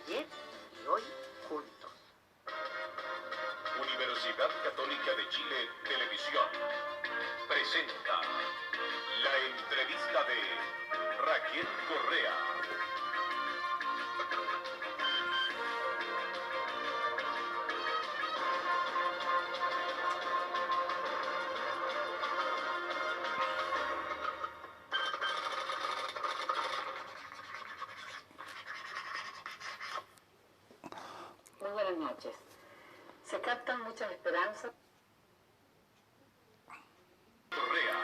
ayer y hoy juntos. Universidad Católica de Chile Televisión presenta la entrevista de Raquel Correa. Muy buenas noches. Se captan muchas esperanzas. Correa.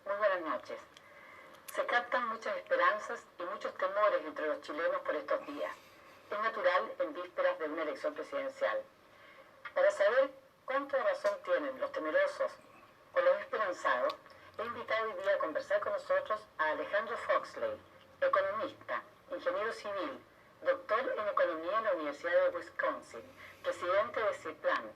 Muy buenas noches. Se captan muchas esperanzas y muchos temores entre los chilenos por estos días. Es natural en vísperas de una elección presidencial. Para saber cuánta razón tienen los temerosos o los esperanzados, he invitado hoy día a conversar con nosotros a Alejandro Foxley, economista, ingeniero civil, doctor en economía en la Universidad de Wisconsin, presidente de CIPLAN,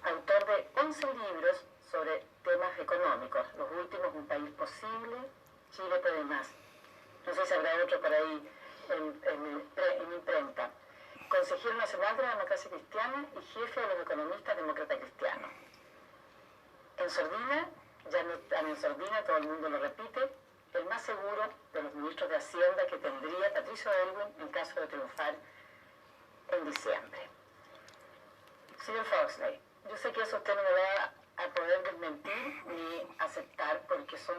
autor de 11 libros sobre temas económicos, los últimos Un País Posible, Chile puede más. No sé si habrá otro por ahí en imprenta. Consejero nacional de la democracia cristiana y jefe de los economistas demócratas cristianos. En Sordina, en Sordina todo el mundo lo repite, el más seguro de los ministros de Hacienda que tendría Patricio Aylwin en caso de triunfar en diciembre. Señor Foxley, yo sé que eso usted no me va a poder desmentir ni aceptar porque son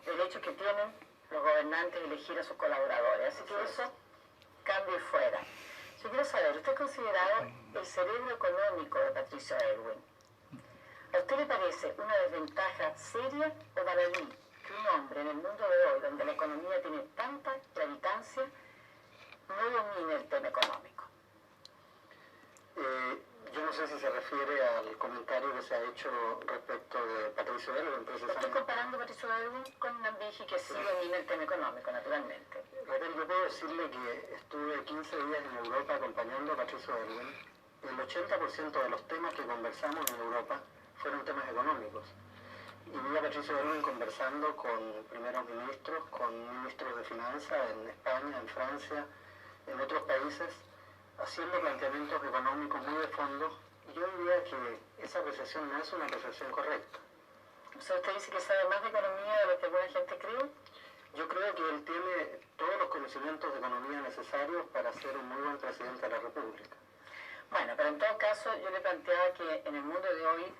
derechos que tienen los gobernantes de elegir a sus colaboradores. Así que eso cambie fuera. Yo quiero saber, ¿usted es considerado el cerebro económico de Patricio Aylwin? ¿A usted le parece una desventaja seria o baladí que un hombre en el mundo de hoy, donde la economía tiene tanta gravitancia, no domine el tema económico? Yo no sé si se refiere al comentario que se ha hecho respecto de Patricio Aylwin, precisamente. Estoy comparando a Patricio Aylwin con Nambiji, que sí domina el tema económico, naturalmente. Raquel, yo puedo decirle que estuve 15 días en Europa acompañando a Patricio Aylwin. El 80% de los temas que conversamos en Europa fueron temas económicos. Y vi a Patricio Aylwin conversando con primeros ministros, con ministros de finanzas en España, en Francia, en otros países, haciendo planteamientos económicos muy de fondo, y yo diría que esa apreciación no es una apreciación correcta. O sea, ¿usted dice que sabe más de economía de lo que alguna gente cree? Yo creo que él tiene todos los conocimientos de economía necesarios para ser un muy buen presidente de la República. Bueno, pero en todo caso yo le planteaba que en el mundo de hoy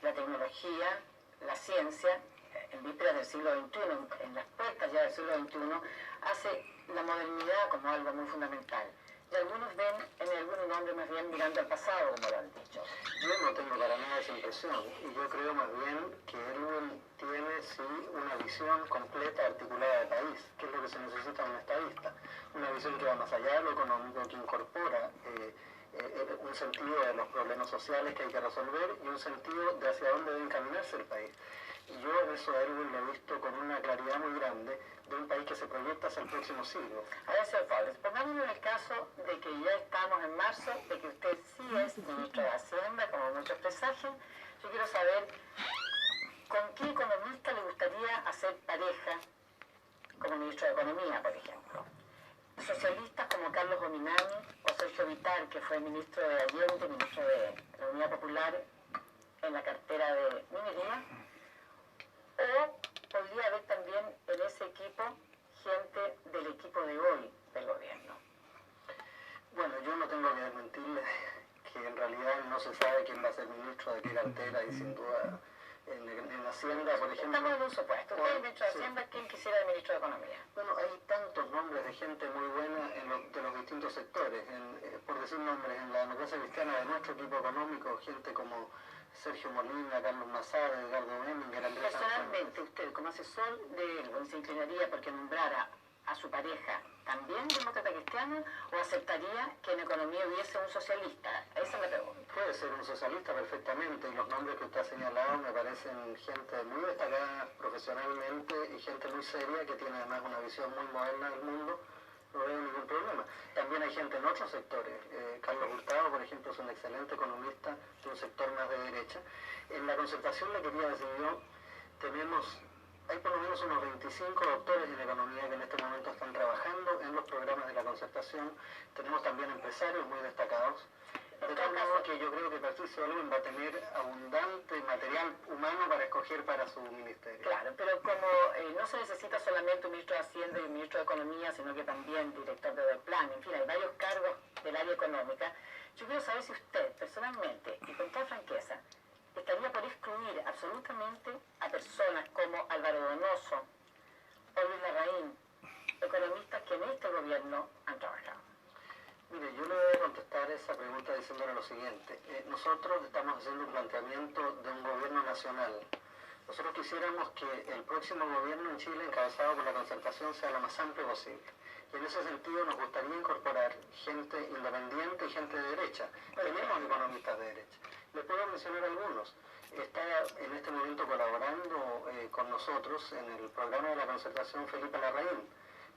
la tecnología, la ciencia, en vísperas del siglo XXI, en las puertas ya del siglo XXI, hace la modernidad como algo muy fundamental. Y algunos ven en Aylwin un hombre más bien mirando al pasado, como lo han dicho. Yo no tengo para nada esa impresión, y yo creo más bien que Aylwin tiene sí una visión completa, articulada de país, que es lo que se necesita en un estadista. Una visión que va más allá de lo económico, que incorpora un sentido de los problemas sociales que hay que resolver y un sentido de hacia dónde debe encaminarse el país. Y yo en eso a Aylwin lo he visto con una claridad muy grande de un país que se proyecta hacia el próximo siglo. A ver, señor Fowler, pongámonos en el caso de que ya estamos en marzo, de que usted sí es ministro de Hacienda, como muchos presagian. Yo quiero saber con qué economista le gustaría hacer pareja como ministro de Economía, por ejemplo. Socialistas como Carlos Dominani o Sergio Vittar, que fue ministro de Allende, ministro de la Unidad Popular en la cartera de Minería, o podría haber también en ese equipo gente del equipo de hoy del gobierno. Bueno, yo no tengo que desmentirle que en realidad no se sabe quién va a ser ministro de qué cartera y sin duda en Hacienda, por ejemplo... Estamos en un supuesto. Usted es ministro de Hacienda, ¿quién quisiera el ministro de Economía? Bueno, hay tantos nombres de gente muy buena de los distintos sectores. Por decir nombres, en la democracia cristiana de nuestro equipo económico, gente como Sergio Molina, Carlos Mazar, Edgardo Heminger, Andrés... Personalmente, usted como asesor de Aylwin se inclinaría porque nombrara a su pareja también demócrata cristiana o aceptaría que en economía hubiese un socialista? Esa es la pregunta. Puede ser un socialista perfectamente, y los nombres que usted ha señalado me parecen gente muy destacada profesionalmente y gente muy seria que tiene además una visión muy moderna del mundo. No veo ningún problema. También hay gente en otros sectores. Carlos Hurtado, por ejemplo, es un excelente economista de un sector más de derecha. En la Concertación, le quería decir yo, hay por lo menos unos 25 doctores en economía que en este momento están trabajando en los programas de la Concertación. Tenemos también empresarios muy destacados. De tal modo que yo creo que Patricio Aylwin va a tener abundante material humano para escoger para su ministerio. Claro, pero como no se necesita solamente un ministro de Hacienda y un ministro de Economía, sino que también director de Plan, en fin, hay varios cargos del área económica, yo quiero saber si usted, personalmente, y con toda franqueza, estaría por excluir absolutamente a personas como Álvaro Donoso o Luis Larraín, economistas que en este gobierno han trabajado. Mire, yo le voy a contestar esa pregunta diciéndole lo siguiente. Nosotros estamos haciendo un planteamiento de un gobierno nacional. Nosotros quisiéramos que el próximo gobierno en Chile, encabezado por la Concertación, sea lo más amplio posible. Y en ese sentido nos gustaría incorporar gente independiente y gente de derecha. Tenemos economistas de derecha. Le puedo mencionar algunos. Está en este momento colaborando con nosotros en el programa de la Concertación Felipe Larraín,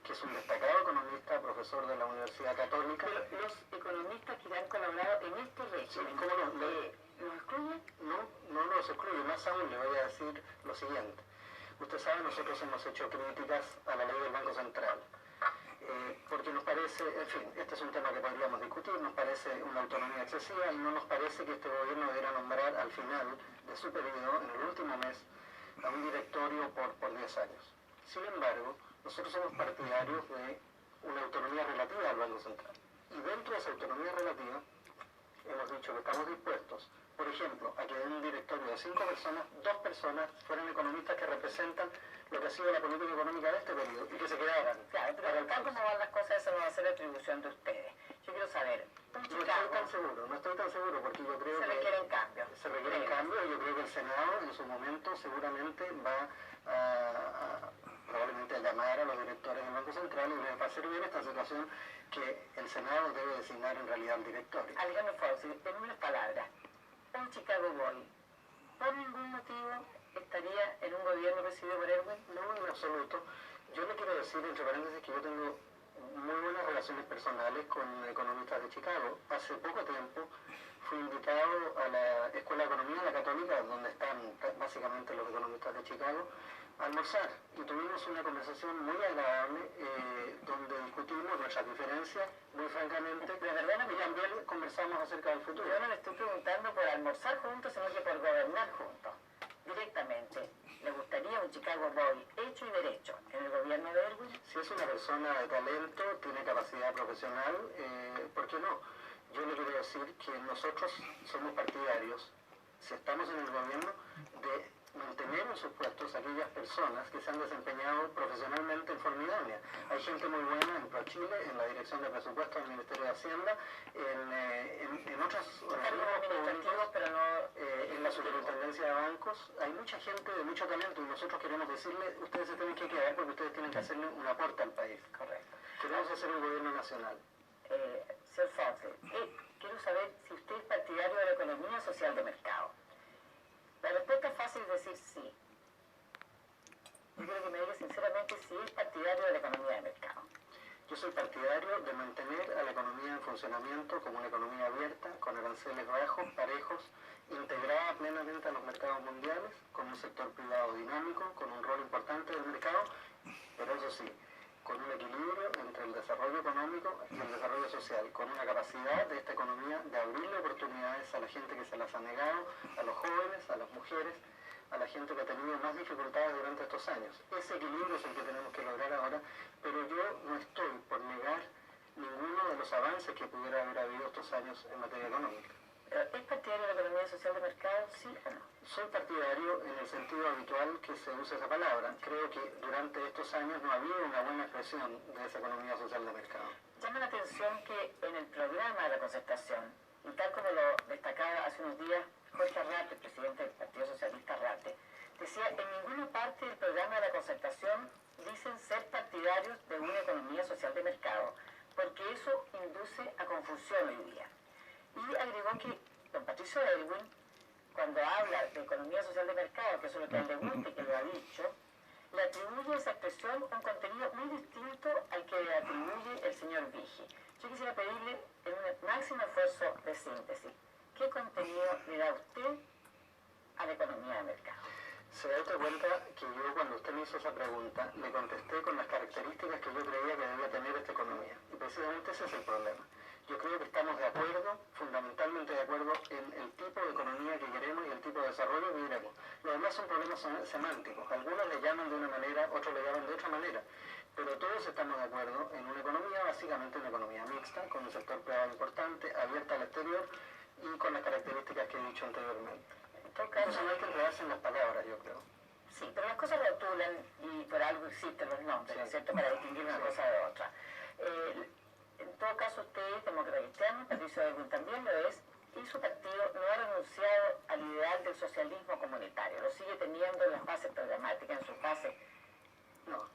que es un destacado economista, profesor de la Universidad Católica. Pero los economistas que han colaborado en este régimen, Sí, ¿cómo no? ¿los excluyen? No los excluye. Más aún le voy a decir lo siguiente. Usted sabe, nosotros hemos hecho críticas a la ley del Banco Central. Porque nos parece, en fin, este es un tema que podríamos discutir, nos parece una autonomía excesiva y no nos parece que este gobierno debiera nombrar al final de su periodo, en el último mes, a un directorio por 10 años. Sin embargo, nosotros somos partidarios de una autonomía relativa al Banco Central. Y dentro de esa autonomía relativa, hemos dicho que estamos dispuestos, por ejemplo, a que en un directorio de 5 personas, 2 personas fueran economistas que representan lo que ha sido la política económica de este periodo y que se quedaran. Claro, pero tal como van las cosas, eso no va a ser atribución de ustedes. Yo quiero saber, no estoy tan seguro, porque yo creo se requieren cambios. Se requieren cambios y yo creo que el Senado en su momento seguramente va probablemente a llamar a los directores del Banco Central y les va a servir esta situación que el Senado debe designar en realidad al directorio. Alejandro Fauci, en unas palabras, un Chicago Boy, por ningún motivo estaría en un gobierno presidido por Aylwin. No, en absoluto. Yo le quiero decir, entre paréntesis, que yo tengo muy buenas relaciones personales con economistas de Chicago. Hace poco tiempo fui invitado a la Escuela de Economía de la Católica, donde están básicamente los economistas de Chicago, a almorzar. Y tuvimos una conversación muy agradable donde discutimos nuestras diferencias, muy francamente, Pero perdóname, y también conversamos acerca del futuro. yo no le estoy preguntando por almorzar juntos, sino que por gobernar juntos. Directamente, ¿le gustaría un Chicago Boy hecho y derecho en el gobierno de Aylwin? Si es una persona de talento, tiene capacidad profesional, ¿por qué no? Yo le quiero decir que nosotros somos partidarios, si estamos en el gobierno, de mantener en sus puestos a aquellas personas que se han desempeñado profesionalmente en forma idónea. Hay gente muy buena en ProChile, en la Dirección de Presupuestos del Ministerio de Hacienda, en otros organismos públicos, pero no... en la Superintendencia de Bancos. Hay mucha gente de mucho talento y nosotros queremos decirle, ustedes se tienen que quedar porque ustedes tienen que hacerle un aporte al país. Correcto. Queremos hacer un gobierno nacional. Señor Fauci, quiero saber si usted es partidario de la economía social de mercado. La respuesta es fácil decir sí. Yo quiero que me diga sinceramente si es partidario de la economía de mercado. Yo soy partidario de mantener a la economía en funcionamiento como una economía abierta, con aranceles bajos, parejos, integrada plenamente a los mercados mundiales, con un sector privado dinámico, con un rol importante del mercado, pero eso sí, con un equilibrio entre el desarrollo económico y el desarrollo social, con una capacidad de esta economía de abrirle oportunidades a la gente que se las ha negado, a los jóvenes, a las mujeres, a la gente que ha tenido más dificultades durante estos años. Ese equilibrio es el que tenemos que lograr ahora, pero yo no estoy por negar ninguno de los avances que pudiera haber habido estos años en materia económica. ¿Es partidario de la economía social de mercado, sí o no? Soy partidario en el sentido habitual que se usa esa palabra. Creo que durante estos años no ha habido una buena expresión de esa economía social de mercado. Llama la atención que en el programa de la Concertación, y tal como lo destacaba hace unos días Jorge Arrate, el presidente del Partido Socialista Arrate, decía, en ninguna parte del programa de la Concertación dicen ser partidarios de una economía social de mercado, porque eso induce a confusión hoy día. Y agregó que don Patricio Aylwin, cuando habla de economía social de mercado, que eso es lo que a él le gusta y que lo ha dicho, le atribuye a esa expresión un contenido muy distinto al que le atribuye el señor Vigi. Yo quisiera pedirle en un máximo esfuerzo de síntesis, ¿qué contenido le da usted a la economía de mercado? Se da cuenta que yo, cuando usted me hizo esa pregunta, le contesté con las características que yo creía que debía tener esta economía. Y precisamente ese es el problema. Yo creo que estamos de acuerdo, fundamentalmente de acuerdo, en el tipo de economía que queremos y el tipo de desarrollo que queremos. Los demás son problemas semánticos. Algunos le llaman de una manera, otros le llaman de otra manera. Pero todos estamos de acuerdo en una economía, básicamente una economía mixta, con un sector privado importante, abierta al exterior y con las características que he dicho anteriormente. Entonces no hay que enredarse en las palabras, yo creo. Sí, pero las cosas rotulan y por algo existen los nombres, ¿no es cierto?, para distinguir una cosa de otra. En todo caso, usted es demócrata cristiano, Patricio Aylwin también lo es, y su partido no ha renunciado al ideal del socialismo comunitario, lo sigue teniendo en las bases programáticas, en sus bases. No,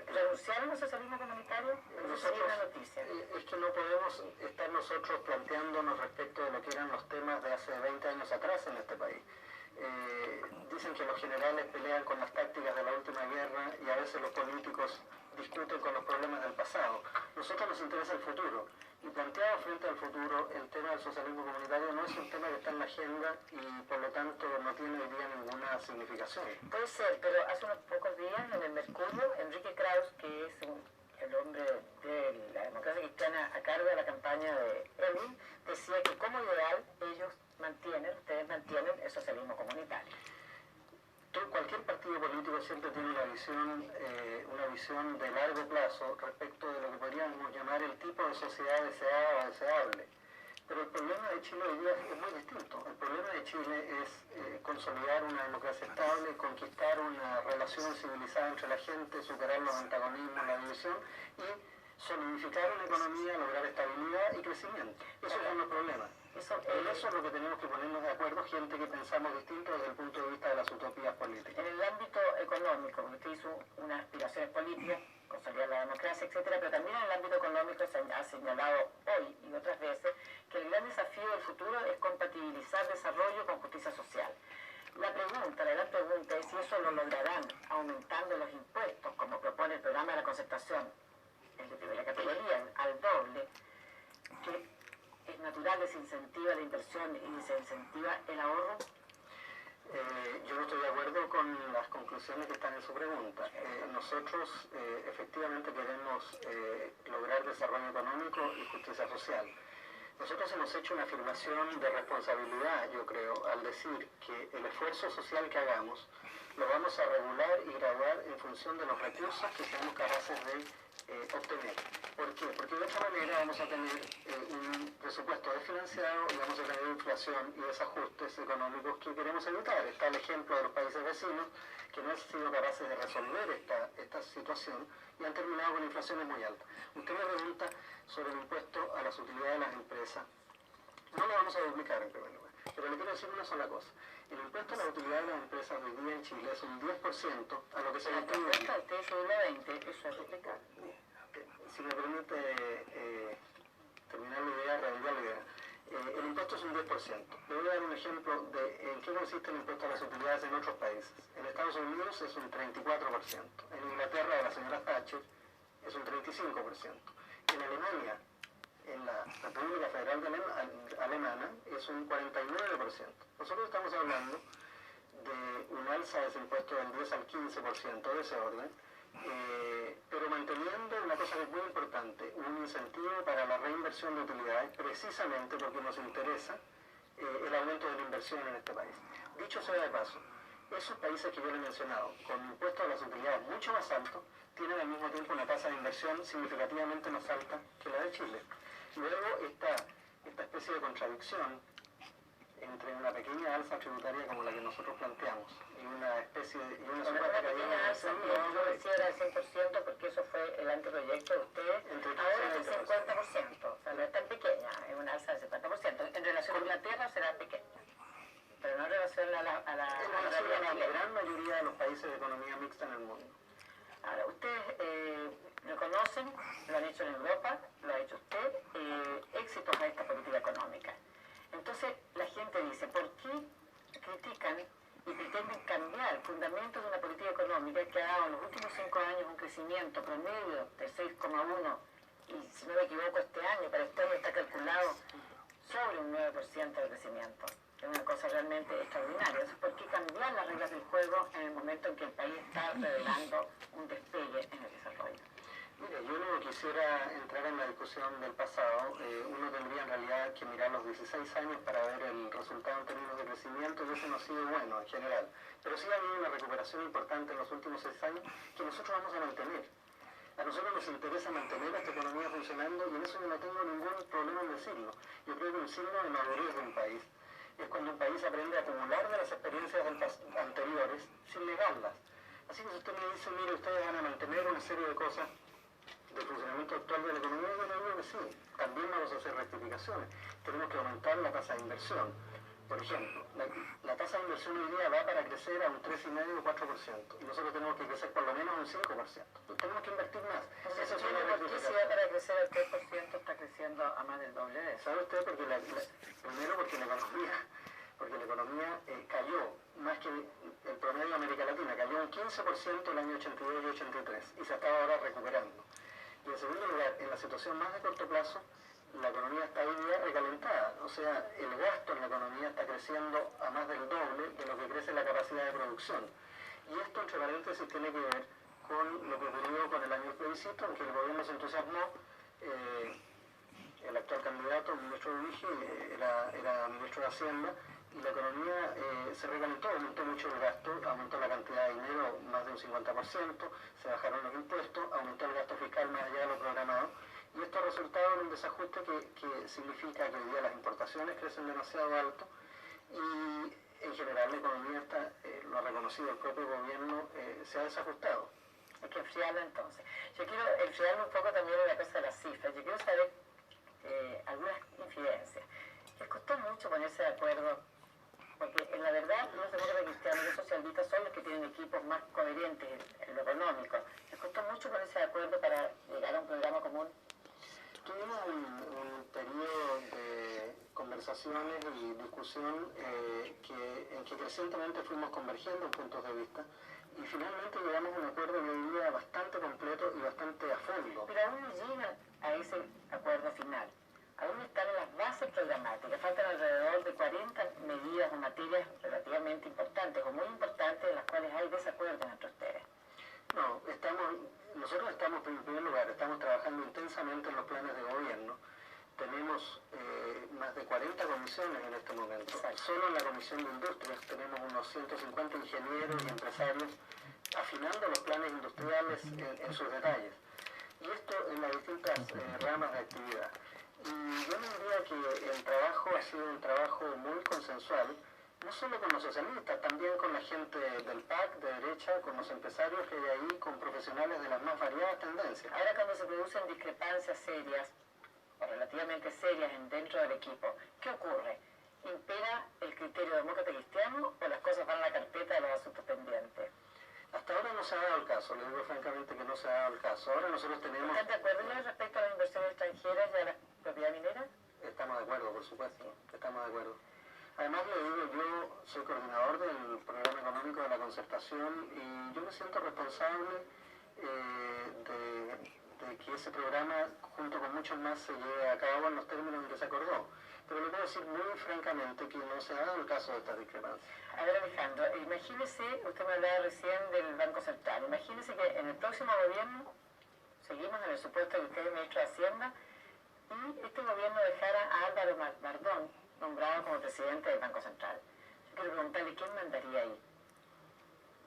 ¿Renunciaron al socialismo comunitario? Eso sería una noticia. Es que no podemos estar nosotros planteándonos respecto de lo que eran los temas de hace 20 años atrás en este país. Dicen que los generales pelean con las tácticas de la última guerra y a veces los políticos discuten con los problemas del pasado. Nosotros nos interesa el futuro y planteado frente al futuro el tema del socialismo comunitario no es un tema que está en la agenda y por lo tanto no tiene hoy día ninguna significación. Puede ser, pero hace unos pocos días en el Mercurio, Enrique Krauss, que es el hombre de la democracia cristiana a cargo de la campaña de Aylwin, decía que como ideal ustedes mantienen el socialismo comunitario. Cualquier partido político siempre tiene una visión de largo plazo respecto de lo que podríamos llamar el tipo de sociedad deseada o deseable. Pero el problema de Chile hoy día es muy distinto. El problema de Chile es consolidar una democracia estable, conquistar una relación civilizada entre la gente, superar los antagonismos, la división y solidificar una economía, lograr estabilidad y crecimiento. Esos son los problemas. En eso es lo que tenemos que ponernos de acuerdo, gente que pensamos distinto desde el punto de vista de las utopías políticas. En el ámbito económico, usted hizo unas aspiraciones políticas, consolidar la democracia, etcétera, pero también en el ámbito económico se ha señalado hoy y otras veces que el gran desafío del futuro es compatibilizar desarrollo con justicia social. La gran pregunta es si eso lo lograrán aumentando los impuestos, como propone el programa de la concertación, el de primera categoría, al doble, que es natural, desincentiva la inversión y desincentiva el ahorro. Yo no estoy de acuerdo con las conclusiones que están en su pregunta. Nosotros efectivamente queremos lograr desarrollo económico y justicia social. Nosotros hemos hecho una afirmación de responsabilidad, yo creo, al decir que el esfuerzo social que hagamos lo vamos a regular y graduar en función de los recursos que seamos capaces de obtener. ¿Por qué? Porque de esta manera vamos a tener un presupuesto desfinanciado y vamos a tener inflación y desajustes económicos que queremos evitar. Está el ejemplo de los países vecinos que no han sido capaces de resolver esta situación y han terminado con inflaciones muy altas. Usted me pregunta sobre el impuesto a las utilidades de las empresas. No lo vamos a duplicar en primer lugar, pero le quiero decir una sola cosa. El impuesto a las utilidades de las empresas hoy día en Chile es un 10% a lo que se le atribuye. Usted sobre la 20, eso es duplicar. Si me permite terminar la idea, redondear la idea. El impuesto es un 10%. Le voy a dar un ejemplo de en qué consiste el impuesto a las utilidades en otros países. En Estados Unidos es un 34%. En Inglaterra, de la señora Thatcher, es un 35%. En Alemania, en la República Federal Alemana, es un 49%. Nosotros estamos hablando de un alza de ese impuesto del 10 al 15% de ese orden, pero manteniendo una cosa que es muy importante, un incentivo para la reinversión de utilidades, precisamente porque nos interesa el aumento de la inversión en este país. Dicho sea de paso, esos países que yo le he mencionado, con impuestos a las utilidades mucho más altos, tienen al mismo tiempo una tasa de inversión significativamente más alta que la de Chile. Luego está esta especie de contradicción entre una pequeña alza tributaria como la que nosotros planteamos y una especie de... Una pequeña alza, yo decía era el 100% porque eso fue el anteproyecto de ustedes, ahora es el 50%, o sea, no es tan pequeña, es una alza del 50%, en relación a Inglaterra será pequeña, pero no en relación a la gran mayoría de los países de economía mixta en el mundo. Ahora, ustedes lo conocen, lo han hecho en Europa, lo ha hecho usted, éxitos a esta política económica. Entonces, la gente que ha dado en los últimos 5 años un crecimiento promedio de 6,1, y si no me equivoco este año, para este año está calculado sobre un 9% de crecimiento. Es una cosa realmente extraordinaria. Entonces, ¿por qué cambiar las reglas del juego en el momento en que el país está revelando un despegue en el desarrollo? Mire, yo no quisiera entrar en la discusión del pasado. Uno tendría en realidad que mirar los 16 años para ver el resultado en términos de crecimiento, y ese no ha sido bueno en general. Pero sí ha habido una recuperación importante en los últimos 6 años que nosotros vamos a mantener. A nosotros nos interesa mantener esta economía funcionando, y en eso yo no tengo ningún problema en decirlo. Yo creo que un signo de madurez de un país es cuando un país aprende a acumular de las experiencias anteriores sin negarlas. Así que si usted me dice, mire, ustedes van a mantener una serie de cosas del funcionamiento actual de la economía, yo le digo que sí. También vamos a hacer rectificaciones. Tenemos que aumentar la tasa de inversión. Por ejemplo, la tasa de inversión hoy día va para crecer a un 3,5 o 4%. Y nosotros tenemos que crecer por lo menos un 5%. Tenemos que invertir más. Entonces, ¿por qué si va para crecer al 3% está creciendo a más del doble de eso? ¿Sabe usted? Primero porque la economía cayó más que el promedio de América Latina. Cayó un 15% el año 82 y 83. Y se está ahora recuperando. Y en segundo lugar, en la situación más de corto plazo, la economía está hoy día recalentada. O sea, el gasto en la economía está creciendo a más del doble de lo que crece la capacidad de producción. Y esto, entre paréntesis, tiene que ver con lo que ocurrió con el año del plebiscito, en que el gobierno se entusiasmó. El actual candidato, el ministro de Origen, era ministro de Hacienda, y la economía se recalentó, aumentó mucho el gasto, aumentó la cantidad de dinero más de un 50%, se bajaron los impuestos, aumentó el gasto fiscal más allá de lo programado, y esto ha resultado en un desajuste que significa que hoy día las importaciones crecen demasiado alto, y en general la economía está, lo ha reconocido el propio gobierno, se ha desajustado. Hay que enfriarlo entonces. Yo quiero enfriarme un poco también en la cosa de las cifras. Yo quiero saber algunas infidencias. Les costó mucho ponerse de acuerdo, porque en la verdad los demócratas cristianos y los socialistas son los que tienen equipos más coherentes en lo económico. Les costó mucho ponerse de acuerdo para llegar a un programa común. Tuvimos un periodo de conversaciones y discusión en que crecientemente fuimos convergiendo en puntos de vista, y finalmente llegamos a un acuerdo de hoy día bastante completo y bastante a fondo. Pero aún no llegan a ese acuerdo final. Aún están en las bases programáticas. Faltan alrededor de 40 medidas o materias relativamente importantes o muy importantes en las cuales hay desacuerdo entre ustedes. No, nosotros estamos, en primer lugar, estamos trabajando intensamente en los planes de gobierno. Tenemos más de 40 comisiones en este momento. Exacto. Solo en la Comisión de Industrias tenemos unos 150 ingenieros y empresarios afinando los planes industriales en sus detalles. Y esto en las distintas ramas de actividad. Y yo diría que el trabajo ha sido un trabajo muy consensual, no solo con los socialistas, también con la gente del PAC, de derecha, con los empresarios que hay ahí, con profesionales de las más variadas tendencias. Ahora, cuando se producen discrepancias serias o relativamente serias dentro del equipo, ¿qué ocurre? ¿Impera el criterio demócrata cristiano o las cosas van a la carpeta de los asuntos pendientes? Hasta ahora no se ha dado el caso, le digo francamente que no se ha dado el caso. Ahora nosotros tenemos... ¿Están de acuerdo respecto a las inversiones extranjeras y a la propiedad minera? Estamos de acuerdo, por supuesto, estamos de acuerdo. Además, le digo, yo soy coordinador del programa económico de la concertación, y yo me siento responsable de que ese programa, junto con muchos más, se lleve a cabo en los términos en que se acordó. Pero le puedo decir muy francamente que no se ha dado el caso de estas discrepancias. A ver, Alejandro, imagínese, usted me hablaba recién del Banco Central, imagínese que en el próximo gobierno, seguimos en el supuesto que usted es ministro de Hacienda, y este gobierno dejara a Álvaro Bardón nombrado como presidente del Banco Central. Yo quiero preguntarle, ¿quién mandaría ahí?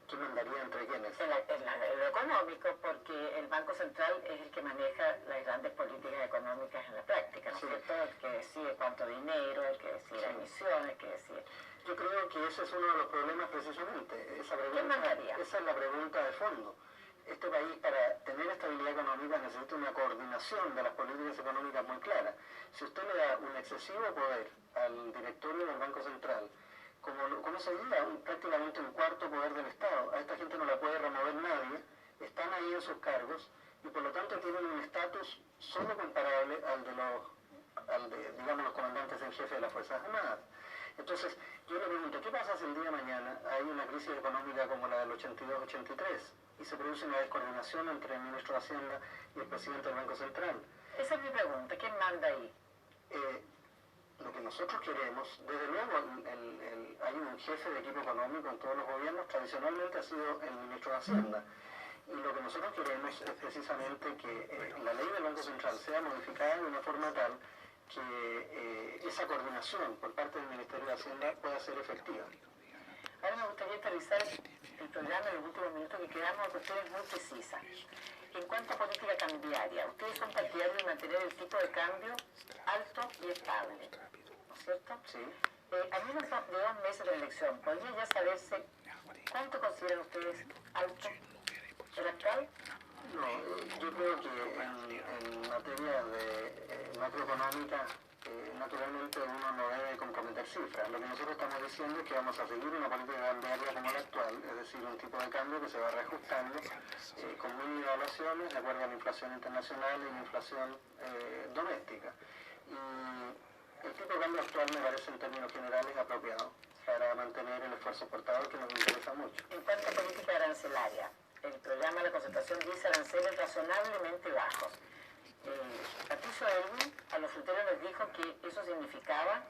¿Quién mandaría entre quiénes? En lo económico, porque el Banco Central es el que maneja las grandes políticas económicas en la práctica, ¿no es cierto? El que decide cuánto dinero, el que decide emisiones, el que decide... Yo creo que ese es uno de los problemas precisamente. ¿Quién mandaría? Esa es la pregunta de fondo. Este país, para tener estabilidad económica, necesita una coordinación de las políticas económicas muy clara. Si usted le da un excesivo poder al directorio del Banco Central, como se diga, prácticamente un cuarto poder del Estado, a esta gente no la puede remover nadie, están ahí en sus cargos, y por lo tanto tienen un estatus solo comparable al de, digamos, los comandantes en jefe de las Fuerzas Armadas. Entonces, yo le pregunto, ¿qué pasa si el día de mañana hay una crisis económica como la del 82-83? y se produce una descoordinación entre el ministro de Hacienda y el presidente del Banco Central. Esa es mi pregunta, ¿quién manda ahí? Lo que nosotros queremos, desde luego hay un jefe de equipo económico en todos los gobiernos, tradicionalmente ha sido el ministro de Hacienda. Y lo que nosotros queremos es precisamente que la ley del Banco Central sea modificada de una forma tal que esa coordinación por parte del Ministerio de Hacienda pueda ser efectiva. Ahora me gustaría aterrizar el programa en los últimos minutos que quedamos a cuestiones muy precisas. En cuanto a política cambiaria, ustedes son partidarios de mantener el tipo de cambio alto y estable, ¿no es cierto? Sí. A menos de 2 meses de elección, ¿podría ya saberse cuánto consideran ustedes alto el actual? No, yo creo que en materia de macroeconómica, naturalmente uno no debe comprometer cifras. Lo que nosotros estamos diciendo es que vamos a seguir una política cambiaria como la actual, es decir, un tipo de cambio que se va reajustando con mini evaluaciones de acuerdo a la inflación internacional y la inflación doméstica. Y el tipo de cambio actual me parece en términos generales apropiado para mantener el esfuerzo exportador que nos interesa mucho. En cuanto a política arancelaria, el programa de la concertación dice aranceles razonablemente bajos. Patricio Aylwin a los fruteros les dijo que eso significaba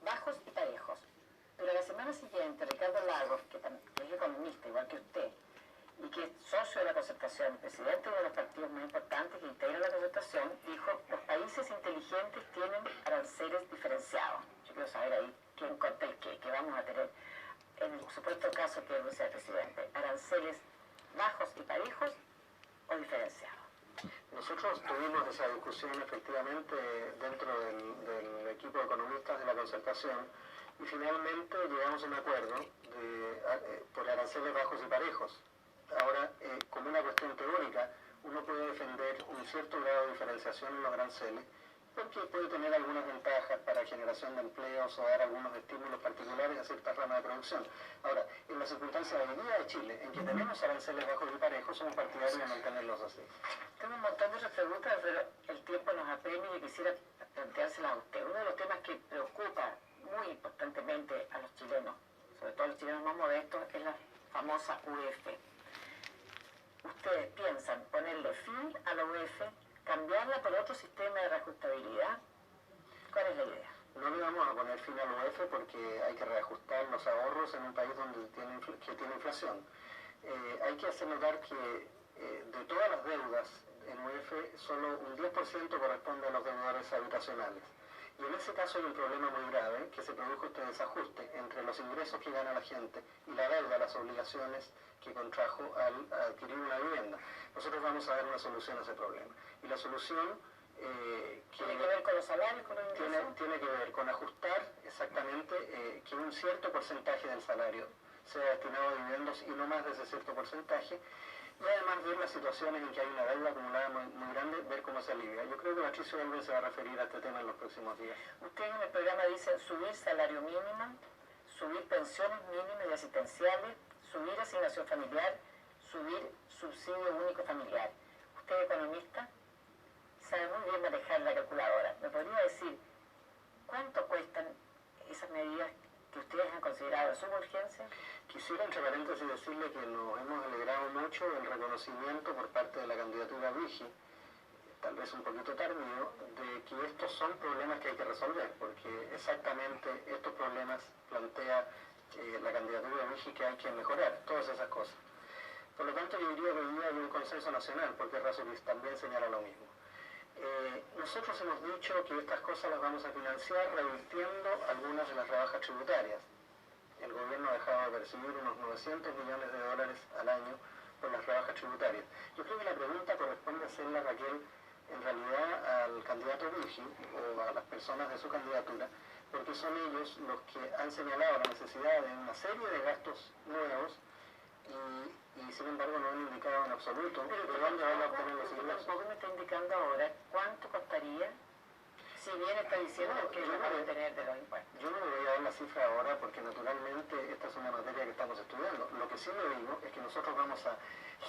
bajos y parejos. Pero la semana siguiente, Ricardo Lagos, que es economista igual que usted, y que es socio de la concertación, presidente de uno de los partidos más importantes que integran la concertación, dijo, los países inteligentes tienen aranceles diferenciados. Yo quiero saber ahí quién conta el qué, que vamos a tener en el supuesto caso que él sea el presidente, aranceles bajos y parejos o diferenciados. Nosotros tuvimos esa discusión efectivamente dentro del equipo de economistas de la concertación y finalmente llegamos a un acuerdo por aranceles bajos y parejos. Ahora, como una cuestión teórica, uno puede defender un cierto grado de diferenciación en los aranceles porque puede tener algunas ventajas para generación de empleos o dar algunos estímulos particulares a ciertas ramas de producción. Ahora, en las circunstancias de hoy día de Chile, en que tenemos aranceles bajos y parejos, somos partidarios de mantenerlos así. Tengo un montón de otras preguntas, pero el tiempo nos apremia y quisiera planteárselas a usted. Uno de los temas que preocupa muy importantemente a los chilenos, sobre todo a los chilenos más modestos, es la famosa UF. ¿Ustedes piensan ponerle fin a la UF, cambiarla por otro sistema de reajustabilidad? ¿Cuál es la idea? No le vamos a poner fin al UF porque hay que reajustar los ahorros en un país donde tiene inflación. Hay que hacer notar que de todas las deudas en UF, solo un 10% corresponde a los deudores habitacionales. Y en ese caso hay un problema muy grave, que se produjo este desajuste entre los ingresos que gana la gente y la deuda, las obligaciones que contrajo al adquirir una vivienda. Nosotros vamos a dar una solución a ese problema. Y la solución ¿Tiene que ver con los salarios, con los ingresos? Tiene que ver con ajustar exactamente que un cierto porcentaje del salario sea destinado a dividendos y no más de ese cierto porcentaje. Y además ver las situaciones en que hay una deuda acumulada muy grande, ver cómo se alivia. Yo creo que Patricio Aylwin se va a referir a este tema en los próximos días. Ustedes en el programa dicen subir salario mínimo, subir pensiones mínimas y asistenciales, subir asignación familiar, subir subsidio único familiar. Usted, economista, sabe muy bien manejar la calculadora. ¿Me podría decir cuánto cuestan esas medidas que ustedes han considerado de suma urgencia? Quisiera, entre paréntesis, decirle que nos hemos alegrado mucho del reconocimiento por parte de la candidatura Vigi, tal vez un poquito tardío, de que estos son problemas que hay que resolver, porque exactamente estos problemas plantea la candidatura Vigi que hay que mejorar, todas esas cosas. Por lo tanto, yo diría que hoy día hay un consenso nacional, porque Razorís también señala lo mismo. Nosotros hemos dicho que estas cosas las vamos a financiar revirtiendo algunas de las rebajas tributarias. El gobierno ha dejado de percibir unos 900 millones de dólares al año por las rebajas tributarias. Yo creo que la pregunta corresponde hacerla, Raquel, en realidad al candidato Vigi o a las personas de su candidatura, porque son ellos los que han señalado la necesidad de una serie de gastos nuevos y sin embargo no han indicado en absoluto de dónde van a obtener los ingresos. Tampoco me está indicando ahora cuánto costaría, si bien está diciendo que lo van a obtener de los impuestos. Yo no le voy a dar la cifra ahora porque naturalmente esta es una materia que estamos estudiando. Lo que sí le digo es que nosotros vamos a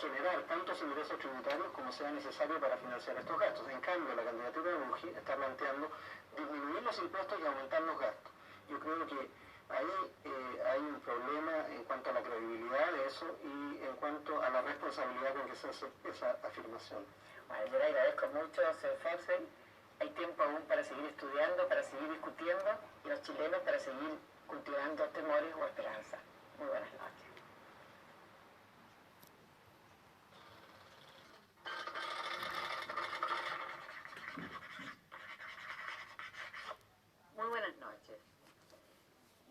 generar tantos ingresos tributarios como sea necesario para financiar estos gastos. En cambio, la candidatura de Vigi está planteando disminuir los impuestos y aumentar los gastos. Yo creo que Ahí hay un problema en cuanto a la credibilidad de eso y en cuanto a la responsabilidad con que se hace esa afirmación. Bueno, yo le agradezco mucho, señor Fonsel. Hay tiempo aún para seguir estudiando, para seguir discutiendo, y los chilenos para seguir cultivando temores o esperanza. Muy buenas noches. Muy buenas noches.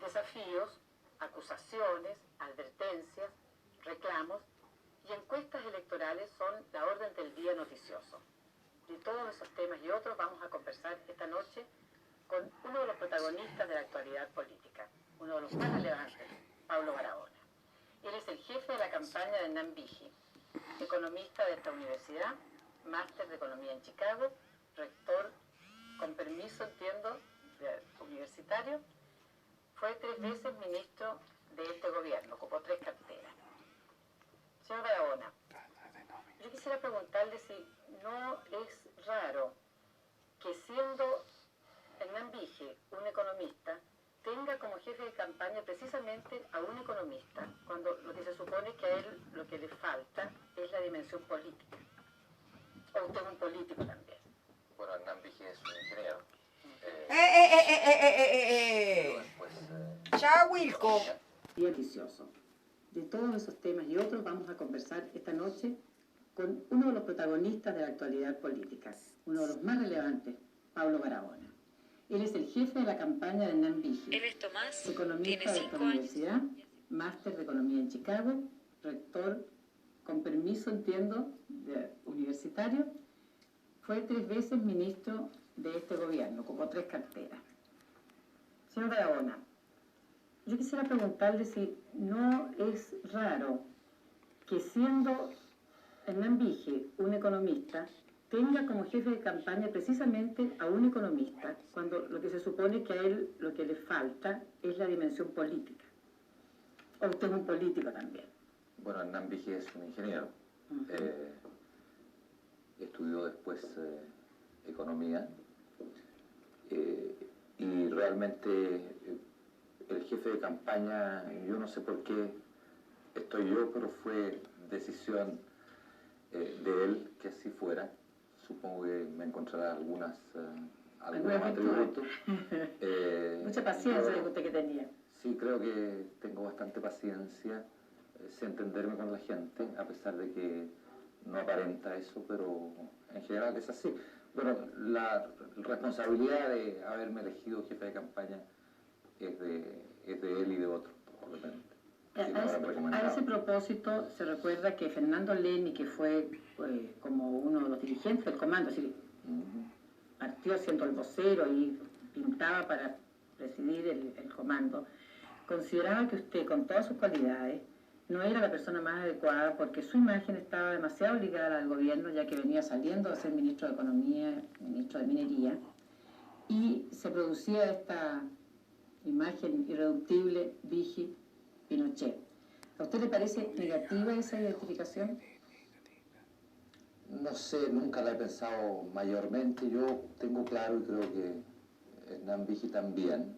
Desafíos, acusaciones, advertencias, reclamos y encuestas electorales son la orden del día noticioso. De todos esos temas y otros vamos a conversar esta noche con uno de los protagonistas de la actualidad política, uno de los más relevantes, Pablo Barahona. Él es el jefe de la campaña de Hernán Vigi, economista de esta universidad, máster de economía en Chicago, rector, con permiso, entiendo, universitario. Fue 3 veces ministro de este gobierno, ocupó 3 carteras. Señor Barahona, yo quisiera preguntarle si no es raro que, siendo Hernán Vigi un economista, tenga como jefe de campaña precisamente a un economista, cuando lo que se supone que a él lo que le falta es la dimensión política. ¿O usted es un político también? Bueno, Hernán Vigi es un ingeniero. Chao, Wilco. Noticioso. De todos esos temas y otros vamos a conversar esta noche con uno de los protagonistas de la actualidad política, uno de los más relevantes, Pablo Barahona. Él es el jefe de la campaña de Hernán Vigi, Él es Tomás, economista de tiene esta 5 años. universidad, máster de economía en Chicago, rector, con permiso, entiendo, universitario. Fue 3 veces ministro de este gobierno, ocupó 3 carteras. Señor Barahona, yo quisiera preguntarle si no es raro que, siendo Hernán Vigi un economista, tenga como jefe de campaña precisamente a un economista, cuando lo que se supone que a él lo que le falta es la dimensión política. ¿O usted es un político también? Bueno, Hernán Vigi es un ingeniero. Estudió después economía y realmente el jefe de campaña, yo no sé por qué estoy yo, pero fue decisión de él que así fuera. Supongo que me encontrará algunos atributos. Mucha paciencia dijo usted que tenía. Sí, creo que tengo bastante paciencia, sé entenderme con la gente, a pesar de que no aparenta eso, pero en general es así. Bueno, la responsabilidad de haberme elegido jefe de campaña es de él y de otros, probablemente. A ese propósito, se recuerda que Fernando Leni, que fue como uno de los dirigentes del comando, así, partió siendo el vocero y pintaba para presidir el comando, consideraba que usted, con todas sus cualidades, no era la persona más adecuada porque su imagen estaba demasiado ligada al gobierno, ya que venía saliendo a ser ministro de Economía, ministro de Minería, y se producía esta imagen irreductible, Vigi Pinochet. ¿A usted le parece negativa esa identificación? No sé, nunca la he pensado mayormente. Yo tengo claro, y creo que Hernán Vigi también,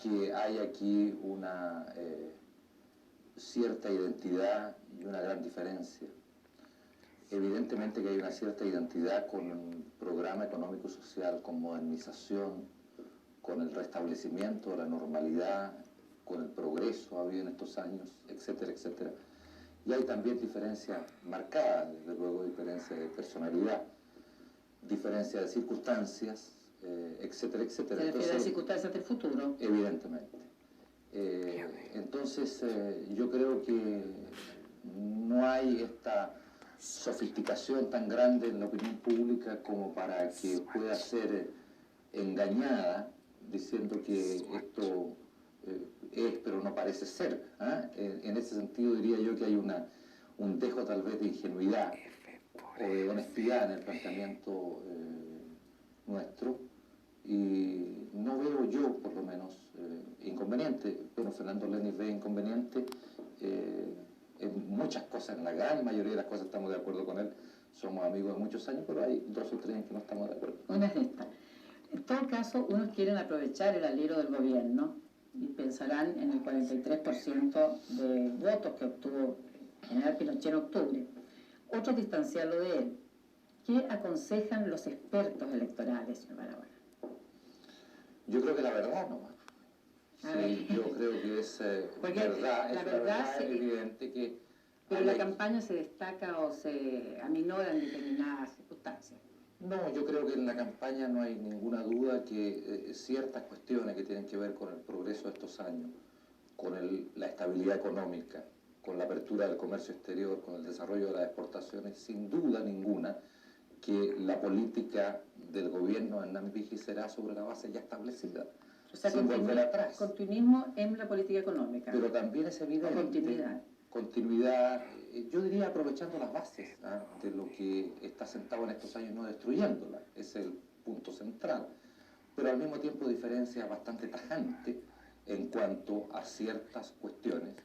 que hay aquí una cierta identidad y una gran diferencia. Evidentemente que hay una cierta identidad con un programa económico social, con modernización, con el restablecimiento de la normalidad, con el progreso habido en estos años, etcétera, etcétera. Y hay también diferencias marcadas, desde luego diferencia de personalidad, diferencia de circunstancias, etcétera, etcétera. ¿Se refiere a las circunstancias del futuro? Evidentemente. Entonces, yo creo que no hay esta sofisticación tan grande en la opinión pública como para que pueda ser engañada diciendo que esto es, pero no parece ser. En ese sentido diría yo que hay un dejo tal vez de ingenuidad o de honestidad en el planteamiento nuestro, y no veo yo, por lo menos, inconveniente. Bueno, Fernando Leni ve inconveniente en muchas cosas, en la gran mayoría de las cosas estamos de acuerdo con él, somos amigos de muchos años, pero hay 2 o 3 en que no estamos de acuerdo. Una es esta. En todo caso, unos quieren aprovechar el alero del gobierno y pensarán en el 43% de votos que obtuvo General Pinochet en octubre. Otros distanciarlo de él. ¿Qué aconsejan los expertos electorales, señor Barahona? Yo creo que la verdad nomás. Sí, yo creo que es verdad, es una verdad evidente que... Pero la campaña se destaca o se aminora en determinadas circunstancias. No, yo creo que en la campaña no hay ninguna duda que ciertas cuestiones que tienen que ver con el progreso de estos años, con la estabilidad económica, con la apertura del comercio exterior, con el desarrollo de las exportaciones, sin duda ninguna que la política del gobierno de Hernán Vigi será sobre la base ya establecida, o sea, sin volver atrás. Continuismo en la política económica. Pero también es evidente... Continuidad, yo diría aprovechando las bases de lo que está sentado en estos años, no destruyéndolas, es el punto central, pero al mismo tiempo diferencia bastante tajante en cuanto a ciertas cuestiones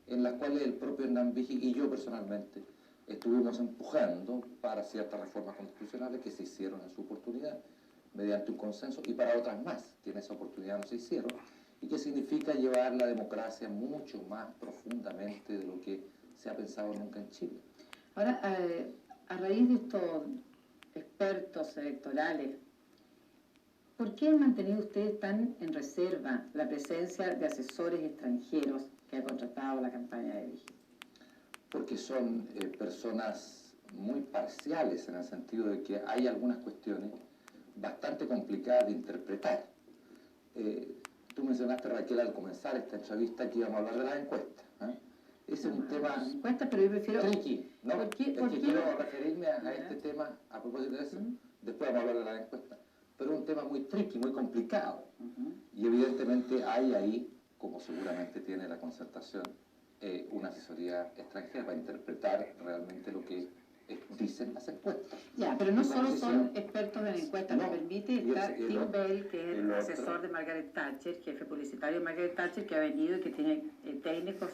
en las cuales el propio Hernán Vigi y yo personalmente estuvimos empujando para ciertas reformas constitucionales que se hicieron en su oportunidad mediante un consenso y para otras más que en esa oportunidad no se hicieron, y que significa llevar la democracia mucho más profundamente de lo que se ha pensado nunca en Chile. Ahora, a raíz de estos expertos electorales, ¿por qué han mantenido ustedes tan en reserva la presencia de asesores extranjeros que ha contratado la campaña de Vigi? Porque son personas muy parciales en el sentido de que hay algunas cuestiones bastante complicadas de interpretar. Tú mencionaste, Raquel, al comenzar esta entrevista que íbamos a hablar de las encuestas. Ese es un tema encuestas, pero yo prefiero... tricky, ¿no? ¿Por qué? Quiero referirme a este tema a propósito de eso. Después vamos a hablar de las encuestas. Pero es un tema muy tricky, muy complicado. Y evidentemente hay ahí, como seguramente tiene la Concertación, una asesoría extranjera para interpretar realmente lo que dicen las encuestas. Ya, pero no solo son expertos en encuestas, me permite, está Tim Bell, que es el asesor de Margaret Thatcher, jefe publicitario de Margaret Thatcher, que ha venido y que tiene técnicos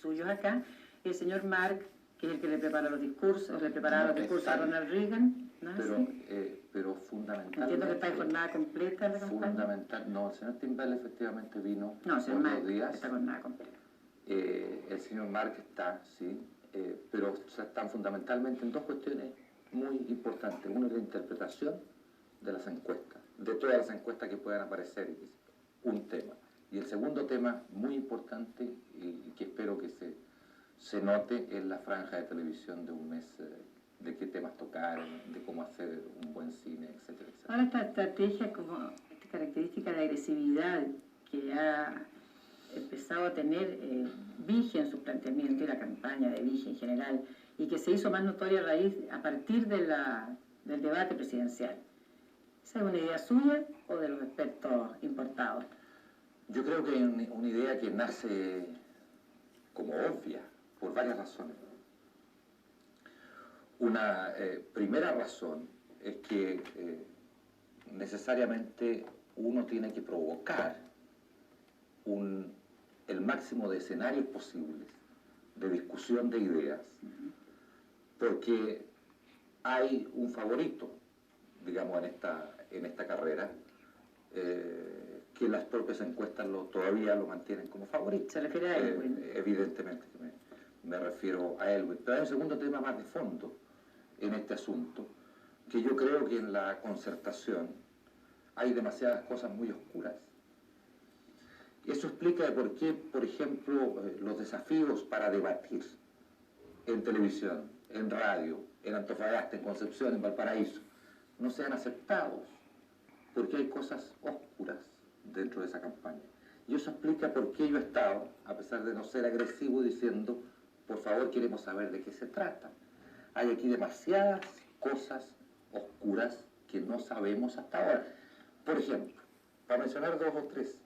suyos acá, y el señor Mark, que es el que le prepara los discursos, le preparaba los discursos a Ronald Reagan, ¿no es así? Pero fundamentalmente... Entiendo que está en jornada completa la campaña. Fundamental, no, el señor Tim Bell efectivamente vino no, el señor por Mark 2 días. Está en jornada completa. El señor Mark está, sí, pero están fundamentalmente en dos cuestiones muy importantes. Una es la interpretación de las encuestas, de todas las encuestas que puedan aparecer, un tema. Y el segundo tema muy importante y que espero que se note es la franja de televisión de un mes, de qué temas tocar, de cómo hacer un buen cine, etcétera, etcétera. Ahora esta estrategia, como esta característica de agresividad que ha empezado a tener Vigi en su planteamiento y la campaña de Vigi en general, y que se hizo más notoria a partir del debate presidencial. ¿Esa es una idea suya o de los expertos importados? Yo creo que es una idea que nace como obvia, por varias razones. Una primera razón es que necesariamente uno tiene que provocar el máximo de escenarios posibles de discusión de ideas, porque hay un favorito, digamos, en esta carrera, que las propias encuestas todavía lo mantienen como favorito. ¿Se refiere a Elwin? Evidentemente que me refiero a Elwin. Pero hay un segundo tema más de fondo en este asunto, que yo creo que en la Concertación hay demasiadas cosas muy oscuras. Eso explica por qué, por ejemplo, los desafíos para debatir en televisión, en radio, en Antofagasta, en Concepción, en Valparaíso, no sean aceptados, porque hay cosas oscuras dentro de esa campaña. Y eso explica por qué yo he estado, a pesar de no ser agresivo, diciendo, por favor, queremos saber de qué se trata. Hay aquí demasiadas cosas oscuras que no sabemos hasta ahora. Por ejemplo, para mencionar 2 o 3,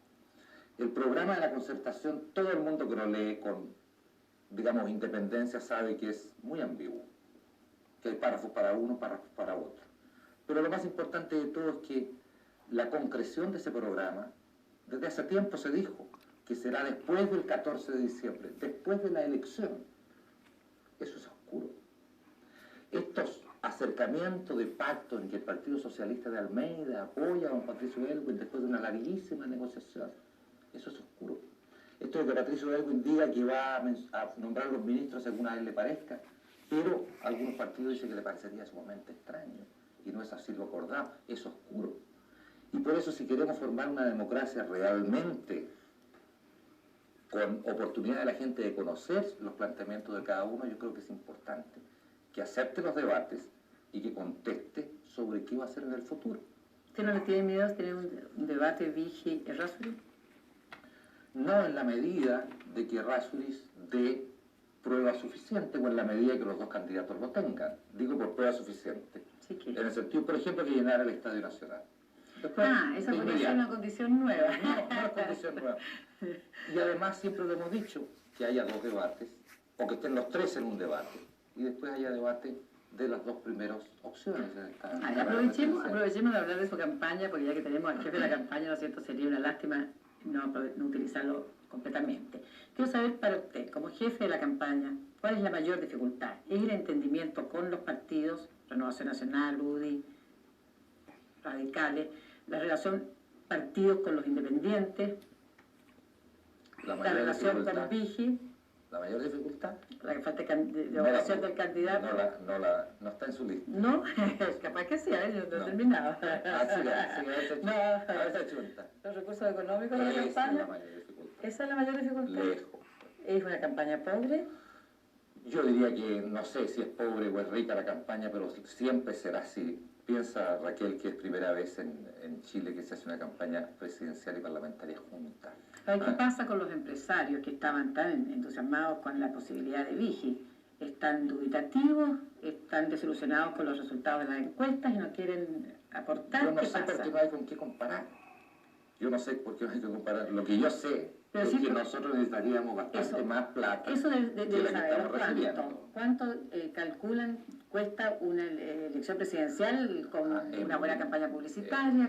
el programa de la Concertación, todo el mundo que lo lee con, digamos, independencia sabe que es muy ambiguo, que hay párrafos para uno, párrafos para otro. Pero lo más importante de todo es que la concreción de ese programa, desde hace tiempo se dijo que será después del 14 de diciembre, después de la elección. Eso es oscuro. Estos acercamientos de pacto en que el Partido Socialista de Almeida apoya a don Patricio Elwin después de una larguísima negociación, Eso es oscuro. Esto de que Patricio Aylwin diga que va a nombrar los ministros según a él le parezca, pero algunos partidos dicen que le parecería sumamente extraño, y no es así lo acordado, es oscuro. Y por eso, si queremos formar una democracia realmente con oportunidad de la gente de conocer los planteamientos de cada uno, yo creo que es importante que acepte los debates y que conteste sobre qué va a hacer en el futuro. ¿Usted no le tiene miedo a tener un debate Vigi-Errázuriz? No en la medida de que Errázuriz dé prueba suficiente o en la medida de que los dos candidatos lo tengan. Digo por prueba suficiente. Sí, que... En el sentido, por ejemplo, que llenar el Estadio Nacional. Después, esa podría ser una condición nueva. No es condición nueva. Y además siempre lo hemos dicho, que haya dos debates, o que estén los tres en un debate, y después haya debate de las dos primeras opciones. Aprovechemos de hablar de su campaña, porque ya que tenemos al jefe de la campaña, ¿no es cierto?, sería una lástima no utilizarlo completamente. Quiero saber para usted, como jefe de la campaña, ¿cuál es la mayor dificultad? ¿Es el entendimiento con los partidos, Renovación Nacional, UDI, radicales, la relación partidos con los independientes, la relación con Vigi? ¿La mayor dificultad? La falta de votación del candidato. No está en su lista. No, capaz que sí, yo no he terminado. Los recursos económicos de la campaña. ¿Esa es la mayor dificultad? Lejos. ¿Es una campaña pobre? Yo diría que no sé si es pobre o es rica la campaña, pero siempre será así. Piensa, Raquel, que es primera vez en Chile que se hace una campaña presidencial y parlamentaria juntas. ¿Qué pasa con los empresarios que estaban tan entusiasmados con la posibilidad de Vigi? ¿Están dubitativos? ¿Están desilusionados con los resultados de las encuestas y no quieren aportar? Yo no sé por qué no hay con qué comparar. Yo no sé por qué no hay que comparar. Lo que yo sé es que nosotros necesitaríamos bastante más plata. Eso de que la que saber estamos recibiendo. ¿Cuánto calculan cuesta una elección presidencial con una buena campaña publicitaria?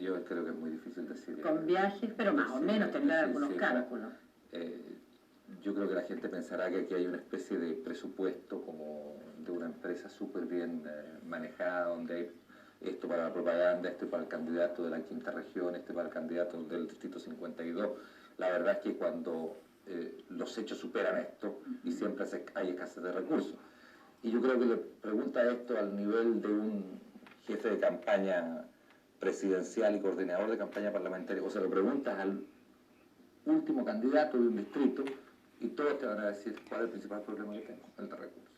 Yo creo que es muy difícil decir. Con viajes, pero más o menos tendrá algunos cálculos. Yo creo que la gente pensará que aquí hay una especie de presupuesto como de una empresa súper bien manejada, donde hay esto para la propaganda, esto para el candidato de la quinta región, este para el candidato del distrito 52. La verdad es que cuando los hechos superan esto y siempre hay escasez de recursos. Y yo creo que le pregunta esto al nivel de un jefe de campaña presidencial y coordinador de campaña parlamentaria, o se lo preguntas al último candidato de un distrito y todos te van a decir cuál es el principal problema que tengo, el de recursos.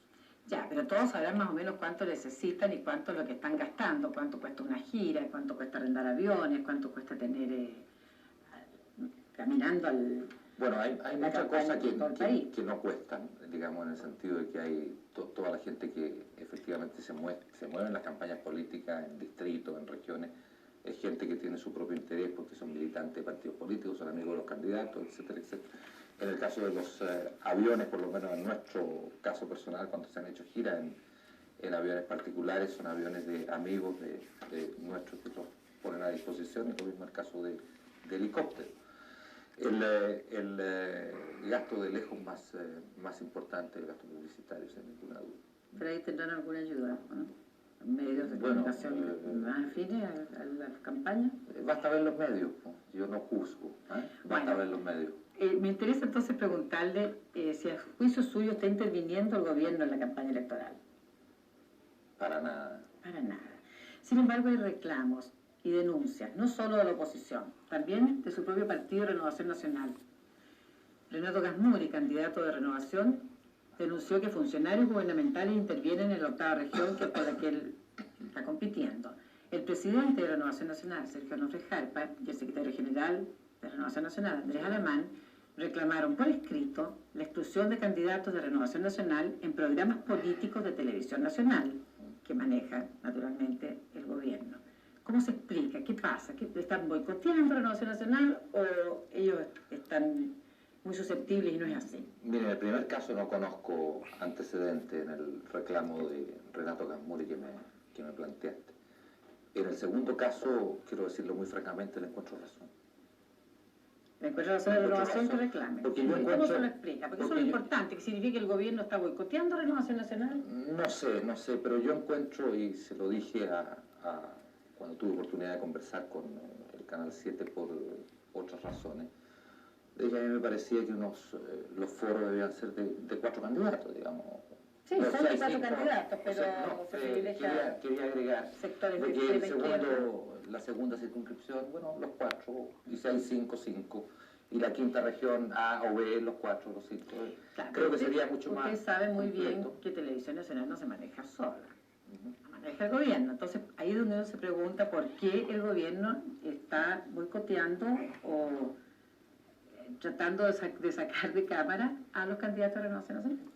Ya, pero todos sabrán más o menos cuánto necesitan y cuánto es lo que están gastando, cuánto cuesta una gira, cuánto cuesta arrendar aviones, cuánto cuesta tener caminando al... Bueno, hay muchas cosas que no cuestan, digamos, en el sentido de que hay toda la gente que efectivamente se mueve en las campañas políticas, en distritos, en regiones, es gente que tiene su propio interés porque son militantes de partidos políticos, son amigos de los candidatos, etcétera, etcétera. En el caso de los aviones, por lo menos en nuestro caso personal, cuando se han hecho giras en aviones particulares, son aviones de amigos de nuestros que los ponen a disposición, y lo mismo el caso de helicóptero. El gasto de lejos más importante, el gasto publicitario, sin ninguna duda. Pero ahí tendrán alguna ayuda, ¿no? ¿Medios de comunicación más afines a las campañas? Basta ver los medios, yo no juzgo, basta ver los medios. Me interesa entonces preguntarle si a juicio suyo está interviniendo el gobierno en la campaña electoral. Para nada. Para nada. Sin embargo, hay reclamos y denuncias, no solo de la oposición, también de su propio partido Renovación Nacional. Renato Gasmuri, candidato de Renovación, denunció que funcionarios gubernamentales intervienen en la octava región, que es por la que él está compitiendo. El presidente de Renovación Nacional, Sergio Onofre Jarpa, y el secretario general de Renovación Nacional, Andrés Alamán, reclamaron por escrito la exclusión de candidatos de Renovación Nacional en programas políticos de televisión nacional, que maneja, naturalmente, el gobierno. ¿Cómo se explica? ¿Qué pasa? ¿Están boicoteando Renovación Nacional o ellos están muy susceptibles y no es así? Mire, en el primer caso no conozco antecedentes en el reclamo de Renato Gasmuri que me planteaste. En el segundo caso, quiero decirlo muy francamente, le encuentro razón. ¿Le encuentro razón de Renovación que reclame? Porque ¿Cómo se lo explica? Porque eso es lo importante, que significa que el gobierno está boicoteando Renovación Nacional. No sé, pero yo encuentro, y se lo dije cuando tuve oportunidad de conversar con el Canal 7 por otras razones, De hecho, a mí me parecía que los foros debían ser de 4 candidatos, digamos. Sí, No, son de 6, 4 5, candidatos, pero no, se privilegia quería agregar sectores de de que extrema izquierda. la segunda circunscripción, bueno, los 4, y si hay 5, 5, y la quinta región A o B, los 4, los 5. Claro, Creo que sería mucho más. Usted sabe muy bien completo. que Televisión Nacional no se maneja sola, la maneja el gobierno. Entonces, ahí es donde uno se pregunta por qué el gobierno está boicoteando o tratando de sacar de cámara a los candidatos a Renovación Nacional.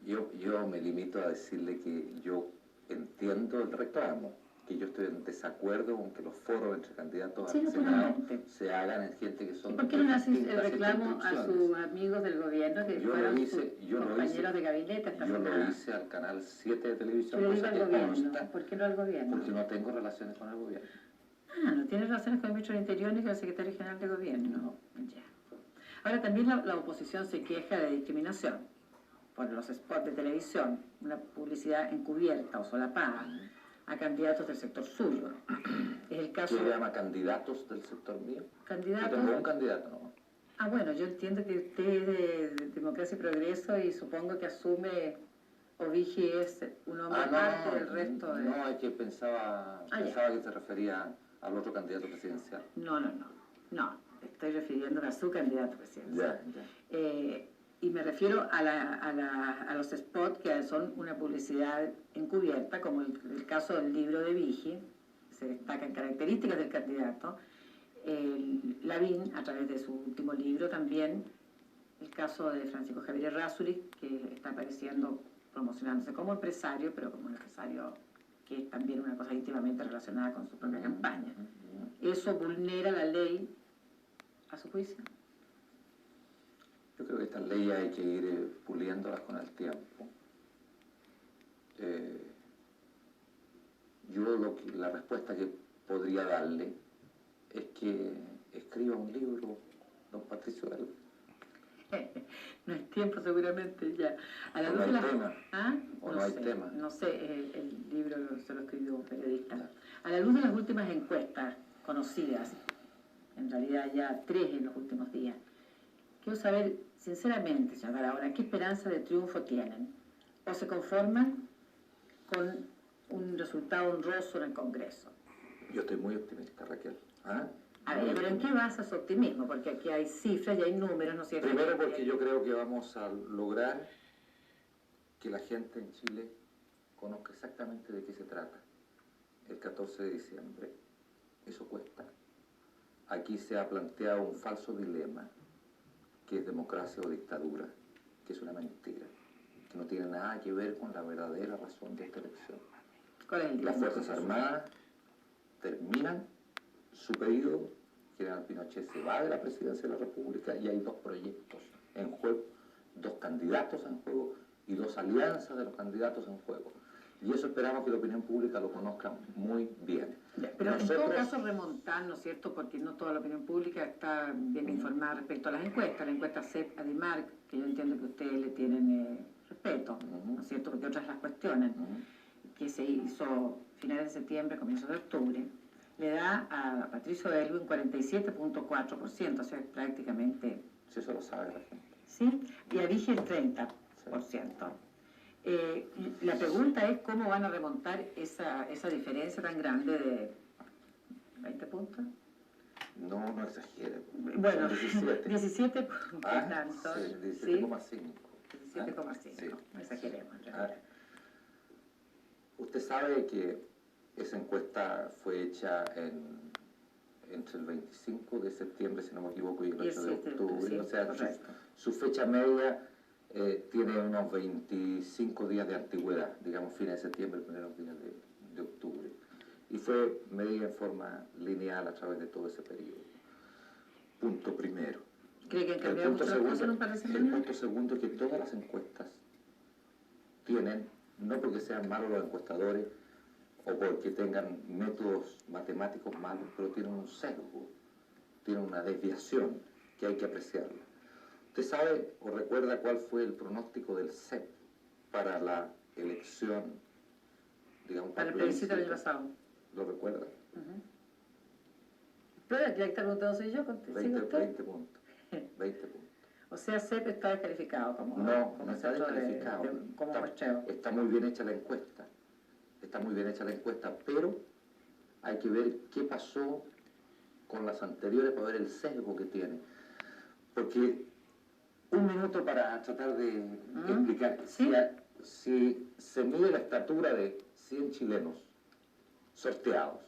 Yo me limito a decirle que yo entiendo el reclamo, que yo estoy en desacuerdo con que los foros entre candidatos Sí, al Senado naturalmente. se hagan en gente que son ¿Y por qué no le hace el distintas reclamo a sus circunscripciones. amigos del gobierno que Yo lo fueron hice- sus yo lo compañeros hice- de gabinete esta Yo lo semana? hice al canal 7 de televisión, Yo le digo cosa al que gobierno. consta, ¿Por qué no al gobierno? porque no tengo relaciones con el gobierno. Ah, no tiene relaciones con el ministro del Interior ni con el secretario general de gobierno. Ya. Ahora, también la oposición se queja de discriminación por los spots de televisión, una publicidad encubierta o solapada a candidatos del sector suyo. Es el caso ¿Qué llama candidatos del sector mío? Yo candidatos. tengo un candidato, ¿no? Ah, bueno, yo entiendo que usted es de Democracia y Progreso y supongo que asume Ovigi es un hombre aparte del resto de... No, es que pensaba ya. que se refería al otro candidato presidencial. No, estoy refiriéndome a su candidato presidencial. Ya. Y me refiero a los spots que son una publicidad encubierta, como el caso del libro de Vigi, se destacan características del candidato. Lavín, a través de su último libro también, el caso de Francisco Javier Errázuriz, que está apareciendo, promocionándose como empresario, pero como un empresario que es también una cosa íntimamente relacionada con su propia campaña. ¿Eso vulnera la ley a su juicio? Yo creo que estas leyes hay que ir puliéndolas con el tiempo. La respuesta que podría darle es que escriba un libro, don Patricio Elwin. No es tiempo seguramente ya. A la ¿O luz no de hay tema? ¿Ah? ¿O no hay sé, tema? No sé, el libro se lo escribió un periodista. A la luz de las últimas encuestas conocidas, en realidad ya 3 en los últimos días, quiero saber, sinceramente, señor Barahona, ¿qué esperanza de triunfo tienen? ¿O se conforman con un resultado honroso en el Congreso? Yo estoy muy optimista, Raquel. ¿Ah? A ver, pero ¿en qué basa su optimismo? Porque aquí hay cifras y hay números, ¿no es cierto? Primero porque yo creo que vamos a lograr que la gente en Chile conozca exactamente de qué se trata el 14 de diciembre. Eso cuesta. Aquí se ha planteado un falso dilema, que es democracia o dictadura, que es una mentira, que no tiene nada que ver con la verdadera razón de esta elección. ¿Cuál es el Las dilema? Fuerzas Armadas terminan su periodo, General Pinochet se va de la presidencia de la República y hay 2 proyectos en juego, 2 candidatos en juego y 2 alianzas de los candidatos en juego. Y eso esperamos que la opinión pública lo conozca muy bien. Ya, pero en todo caso remontar, ¿no es cierto? Porque no toda la opinión pública está bien informada respecto a las encuestas. La encuesta CEP Adimark, que yo entiendo que ustedes le tienen respeto, ¿no es cierto? Porque otras las cuestionan, que se hizo finales de septiembre, comienzos de octubre, le da a Patricio Elwin 47.4%, o sea, prácticamente... Si eso lo sabe la gente. ¿Sí? Y a Vigi el 30%. La pregunta es cómo van a remontar esa diferencia tan grande de 20 puntos. No exagere. Bueno, Son 17. 17 por tanto. Sí, 17,5. 17,5. No exageremos, en realidad. Usted sabe que esa encuesta fue hecha entre el 25 de septiembre, si no me equivoco, y el 8 de octubre. Sí, o sea, correcto. su fecha media tiene unos 25 días de antigüedad, digamos fines de septiembre, primeros días de octubre. Y fue medida en forma lineal a través de todo ese periodo. Punto primero. ¿Cree que han cambiado mucho las cosas en un par de El semanas? punto segundo es que todas las encuestas tienen, no porque sean malos los encuestadores o porque tengan métodos matemáticos malos, pero tienen un sesgo, tienen una desviación que hay que apreciarla. ¿Usted sabe o recuerda cuál fue el pronóstico del CEP para la elección, digamos, Para el plebiscito del año pasado. ¿Lo recuerda? Pero ya está preguntando soy yo, 20 puntos. 20 puntos. O sea, CEP está descalificado como, No como está centro descalificado. como muestreo. Está muy bien hecha la encuesta. Está muy bien hecha la encuesta, pero hay que ver qué pasó con las anteriores para ver el sesgo que tiene. Porque un minuto para tratar de explicar. ¿Sí? Si se mide la estatura de 100 chilenos sorteados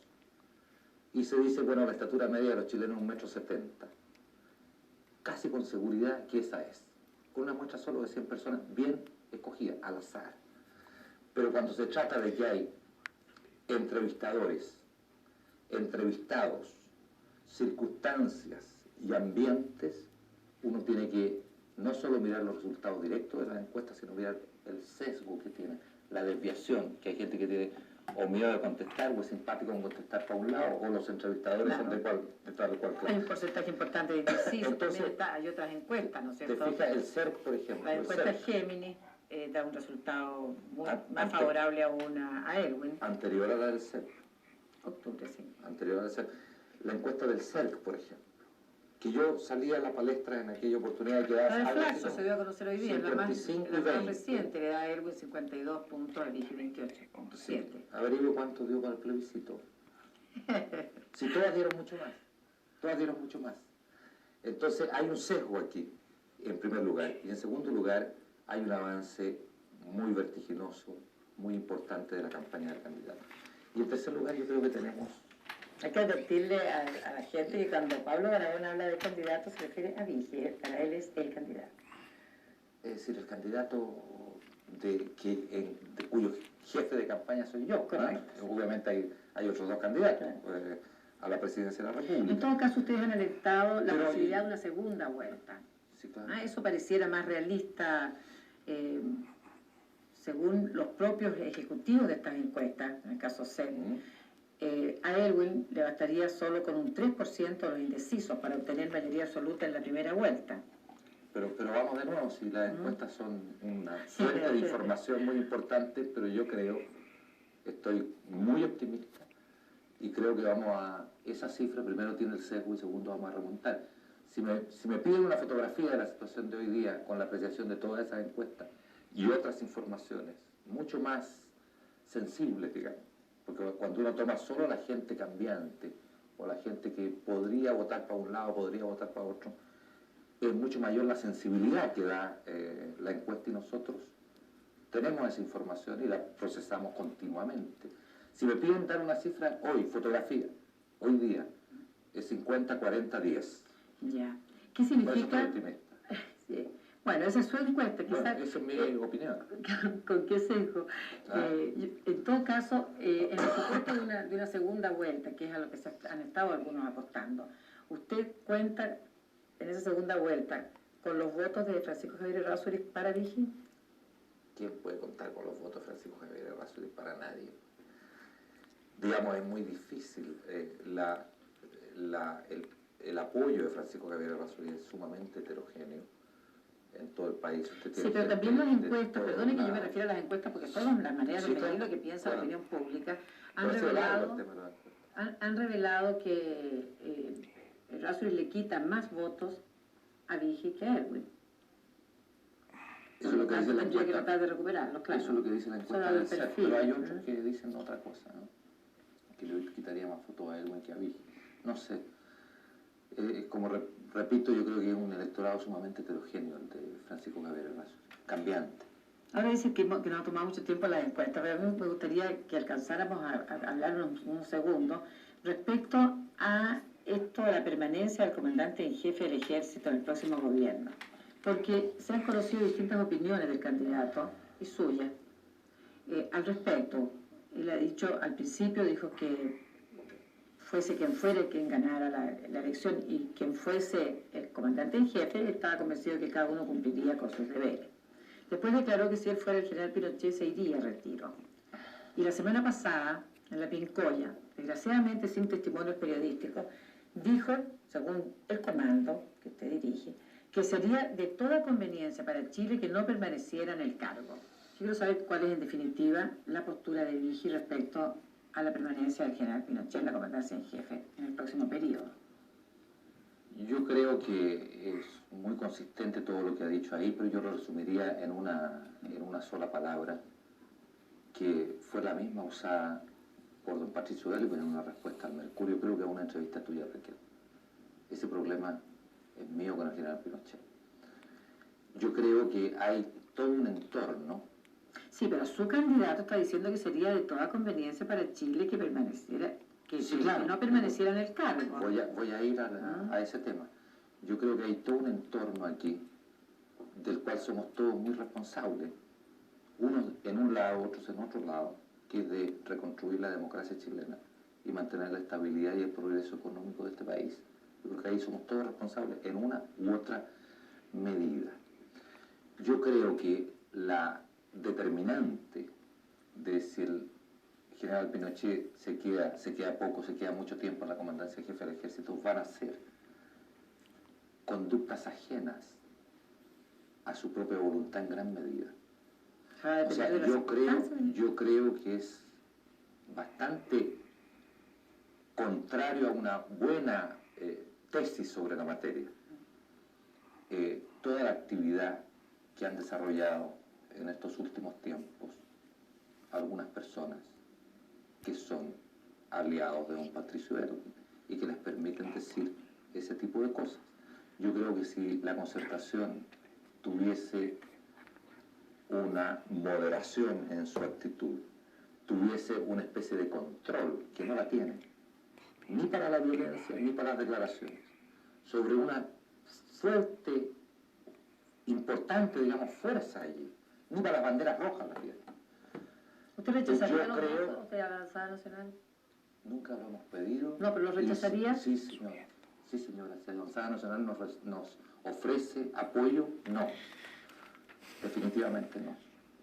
y se dice, bueno, la estatura media de los chilenos es 1,70 m, casi con seguridad que esa es. Con una muestra solo de 100 personas bien escogida, al azar. Pero cuando se trata de que hay entrevistadores, entrevistados, circunstancias y ambientes, uno tiene que no solo mirar los resultados directos de las encuestas, sino mirar el sesgo que tiene, la desviación, que hay gente que tiene o miedo de contestar, o es simpático con contestar para un lado, o los entrevistadores son de tal cual. Hay un porcentaje importante de indecisos, también hay otras encuestas, ¿no es cierto? Te fijas, el CERC, por ejemplo. La encuesta Géminis da un resultado más favorable aún a Erwin. Anterior a la del CERC. Octubre, sí. Anterior a la CERC. La encuesta del CERC, por ejemplo. Que yo salía a la palestra en aquella oportunidad que daba... La de Flaxo se dio a conocer hoy día, la más y reciente, le da a Erwin 52 puntos al Vigil 28,7. Sí. Averigüe cuánto dio para el plebiscito. Si todas dieron mucho más. Todas dieron mucho más. Entonces hay un sesgo aquí, en primer lugar. Y en segundo lugar, hay un avance muy vertiginoso, muy importante de la campaña del candidato. Y en tercer lugar, yo creo que tenemos... Hay que advertirle a la gente que cuando Pablo Barahona habla de candidato se refiere a Vigil, para él es el candidato. Es decir, el candidato de cuyo jefe de campaña soy yo. Correcto. Obviamente hay otros dos candidatos a la presidencia de la República. En todo caso, ustedes han alertado la posibilidad de una segunda vuelta. Sí, claro. Eso pareciera más realista según los propios ejecutivos de estas encuestas, en el caso CEP. A Erwin le bastaría solo con un 3% de los indecisos para obtener mayoría absoluta en la primera vuelta. Pero vamos de nuevo, si las encuestas son una fuente de información muy importante, pero yo estoy muy optimista y creo que vamos a... Esa cifra primero tiene el sesgo y segundo vamos a remontar. Si me piden una fotografía de la situación de hoy día con la apreciación de todas esas encuestas y otras informaciones mucho más sensibles, digamos, porque cuando uno toma solo la gente cambiante o la gente que podría votar para un lado, podría votar para otro, es mucho mayor la sensibilidad que da la encuesta y nosotros tenemos esa información y la procesamos continuamente. Si me piden dar una cifra hoy, fotografía, hoy día, es 50, 40, 10. Ya. ¿Qué significa? Sí. Bueno, esa es su encuesta. Bueno, esa es mi opinión. ¿Con qué sesgo? En todo caso, en el supuesto de una segunda vuelta, que es a lo que se han estado algunos apostando, ¿usted cuenta en esa segunda vuelta con los votos de Francisco Javier Errázuriz para Vigil? ¿Quién puede contar con los votos de Francisco Javier Errázuriz? Para nadie. Digamos, es muy difícil. El apoyo de Francisco Javier Errázuriz es sumamente heterogéneo en todo el país. Sí, pero también las encuestas, perdone que yo me refiero a las encuestas, porque son las maneras de medir lo que piensa la opinión pública, han revelado que Errázuriz le quita más votos a Vigil que a Erwin. Eso es lo que dice la tendría que encuesta. tratar de recuperarlo, claro. Eso es lo que dice la encuesta del CERC, pero hay otros que dicen otra cosa, ¿no? Que le quitaría más votos a Erwin que a Vigil. No sé. Como repito, yo creo que es un electorado sumamente heterogéneo el de Francisco Javier Errázuriz, cambiante. Ahora dice que no ha tomado mucho tiempo la encuesta, pero a mí me gustaría que alcanzáramos a hablar unos segundos respecto a esto de la permanencia del comandante en jefe del ejército en el próximo gobierno. Porque se han conocido distintas opiniones del candidato y suyas al respecto. Él ha dicho, al principio dijo que fuese quien fuera quien ganara la elección y quien fuese el comandante en jefe, estaba convencido de que cada uno cumpliría con sus deberes. Después declaró que si él fuera el general Pinochet se iría a retiro. Y la semana pasada, en la Pincoya, desgraciadamente sin testimonios periodísticos, dijo, según el comando que usted dirige, que sería de toda conveniencia para Chile que no permaneciera en el cargo. Yo quiero saber cuál es en definitiva la postura de Vigil respecto a la permanencia del general Pinochet en la comandancia en jefe en el próximo periodo. Yo creo que es muy consistente todo lo que ha dicho ahí, pero yo lo resumiría en una sola palabra, que fue la misma usada por don Patricio Elwin en una respuesta al Mercurio, creo que es una entrevista tuya, Raquel. Ese problema es mío con el general Pinochet. Yo creo que hay todo un entorno. Sí, pero su candidato está diciendo que sería de toda conveniencia para Chile que permaneciera, Sí, claro. que no permaneciera en el cargo. Voy a ir a ese tema. Yo creo que hay todo un entorno aquí del cual somos todos muy responsables, unos en un lado, otros en otro lado, que es de reconstruir la democracia chilena y mantener la estabilidad y el progreso económico de este país. Yo creo que ahí somos todos responsables en una u otra medida. Yo creo que la determinante de si el general Pinochet se queda poco, se queda mucho tiempo en la comandancia jefe del ejército, van a ser conductas ajenas a su propia voluntad en gran medida. O sea, yo creo que es bastante contrario a una buena tesis sobre la materia. Toda la actividad que han desarrollado en estos últimos tiempos algunas personas que son aliados de don Patricio Elwin y que les permiten decir ese tipo de cosas. Yo creo que si la Concertación tuviese una moderación en su actitud, tuviese una especie de control, que no la tiene, ni para la violencia, ni para las declaraciones, sobre una fuerte, importante, digamos, fuerza allí, ni para las banderas rojas la tiene. ¿Usted rechazaría los votos de Avanzada Nacional? Nunca lo hemos pedido. No, pero ¿lo rechazaría? Sí, señora. Sí, señora. Si Avanzada Nacional nos ofrece apoyo, no. Definitivamente no.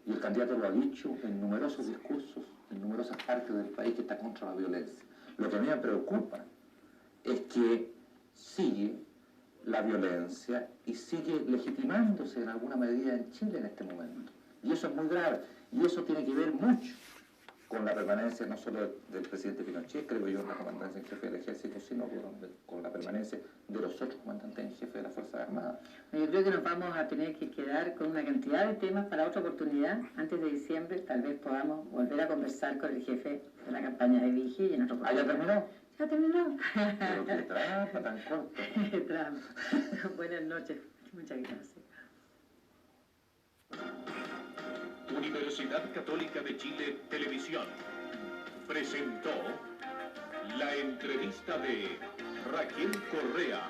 Y el candidato lo ha dicho en numerosos discursos, en numerosas partes del país, que está contra la violencia. Lo que a mí me preocupa es que sigue la violencia y sigue legitimándose en alguna medida en Chile en este momento. Y eso es muy grave. Y eso tiene que ver mucho con la permanencia no solo del presidente Pinochet, creo yo, en la comandancia en jefe del ejército, sino con la permanencia de los otros comandantes en jefe de las Fuerzas Armadas. Yo creo que nos vamos a tener que quedar con una cantidad de temas para otra oportunidad. Antes de diciembre tal vez podamos volver a conversar con el jefe de la campaña de Vigil y en otro ¿Ah, ya terminó? Ya terminó. Pero qué trampa tan corto. Qué trampa. Buenas noches. Muchas gracias. Universidad Católica de Chile Televisión presentó la entrevista de Raquel Correa.